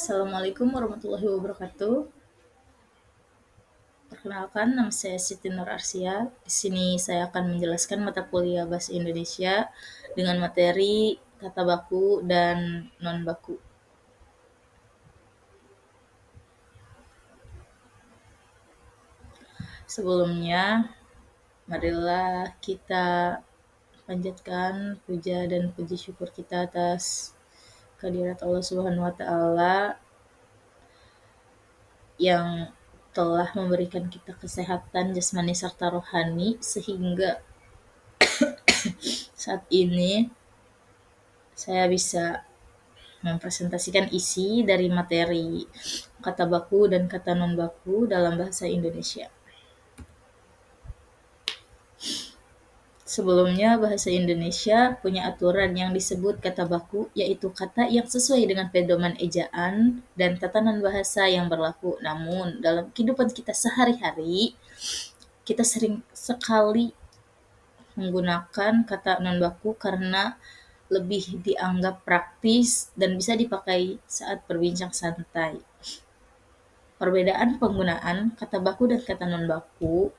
Assalamualaikum warahmatullahi wabarakatuh. Perkenalkan, nama saya Siti Nur Arsya. Di sini saya akan menjelaskan mata kuliah Bahasa Indonesia dengan materi kata baku dan non baku. Sebelumnya, marilah kita panjatkan puja dan puji syukur kita atas kehadirat Allah Subhanahu wa taala yang telah memberikan kita kesehatan jasmani serta rohani sehingga saat ini saya bisa mempresentasikan isi dari materi kata baku dan kata non baku dalam bahasa Indonesia. Sebelumnya, bahasa Indonesia punya aturan yang disebut kata baku, yaitu kata yang sesuai dengan pedoman ejaan dan tatanan bahasa yang berlaku. Namun, dalam kehidupan kita sehari-hari, kita sering sekali menggunakan kata non baku karena lebih dianggap praktis dan bisa dipakai saat berbincang santai. Perbedaan penggunaan kata baku dan kata non baku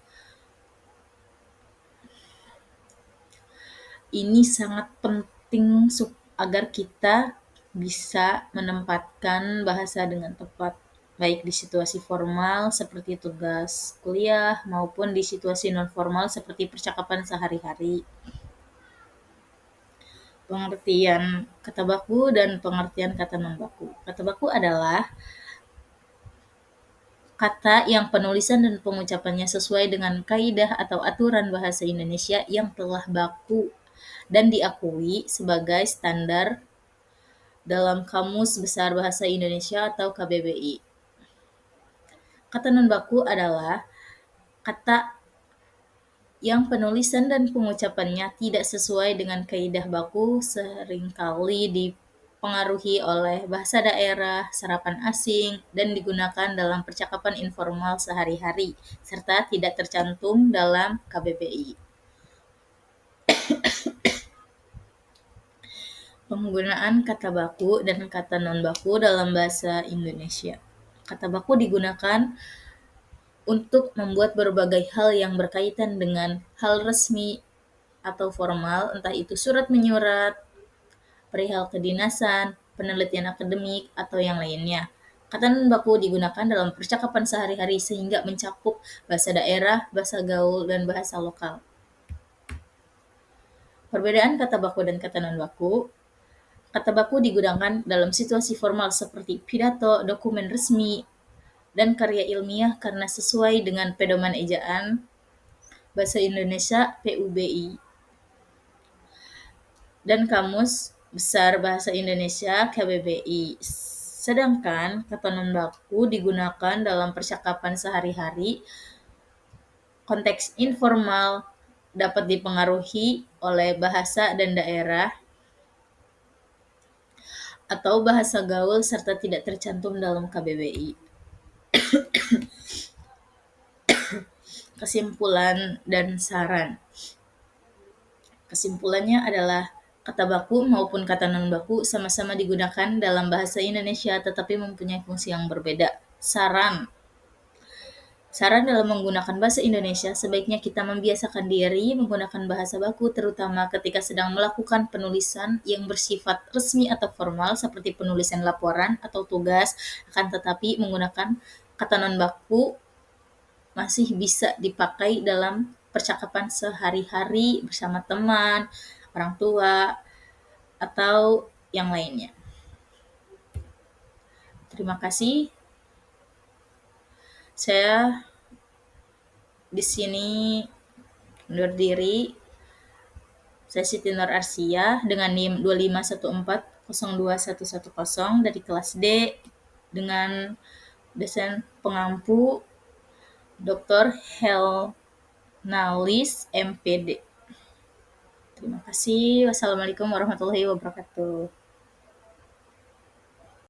ini sangat penting agar kita bisa menempatkan bahasa dengan tepat, baik di situasi formal seperti tugas kuliah maupun di situasi non formal seperti percakapan sehari-hari. Pengertian kata baku dan pengertian kata non baku. Kata baku adalah kata yang penulisan dan pengucapannya sesuai dengan kaidah atau aturan bahasa Indonesia yang telah baku dan diakui sebagai standar dalam Kamus Besar Bahasa Indonesia atau KBBI. Kata non baku adalah kata yang penulisan dan pengucapannya tidak sesuai dengan kaidah baku, seringkali dipengaruhi oleh bahasa daerah, serapan asing, dan digunakan dalam percakapan informal sehari-hari, serta tidak tercantum dalam KBBI. Penggunaan kata baku dan kata non baku dalam bahasa Indonesia. Kata baku digunakan untuk membuat berbagai hal yang berkaitan dengan hal resmi atau formal, entah itu surat menyurat, perihal kedinasan, penelitian akademik, atau yang lainnya. Kata non baku digunakan dalam percakapan sehari-hari sehingga mencakup bahasa daerah, bahasa gaul, dan bahasa lokal. Perbedaan kata baku dan kata non baku. Kata baku digunakan dalam situasi formal seperti pidato, dokumen resmi, dan karya ilmiah karena sesuai dengan pedoman ejaan Bahasa Indonesia PUBI dan Kamus Besar Bahasa Indonesia KBBI. Sedangkan kata non baku digunakan dalam percakapan sehari-hari, konteks informal, dapat dipengaruhi oleh bahasa dan daerah, atau bahasa gaul serta tidak tercantum dalam KBBI. Kesimpulan dan saran. Kesimpulannya adalah kata baku maupun kata non baku sama-sama digunakan dalam bahasa Indonesia tetapi mempunyai fungsi yang berbeda. Saran dalam menggunakan bahasa Indonesia, sebaiknya kita membiasakan diri menggunakan bahasa baku terutama ketika sedang melakukan penulisan yang bersifat resmi atau formal seperti penulisan laporan atau tugas, akan tetapi menggunakan kata non baku masih bisa dipakai dalam percakapan sehari-hari bersama teman, orang tua, atau yang lainnya. Terima kasih. Saya di sini undur diri. Saya Siti Nur Arsya dengan NIM 251402110 dari kelas D dengan dosen pengampu Dr. Helnalis MPD. Terima kasih. Wassalamualaikum warahmatullahi wabarakatuh.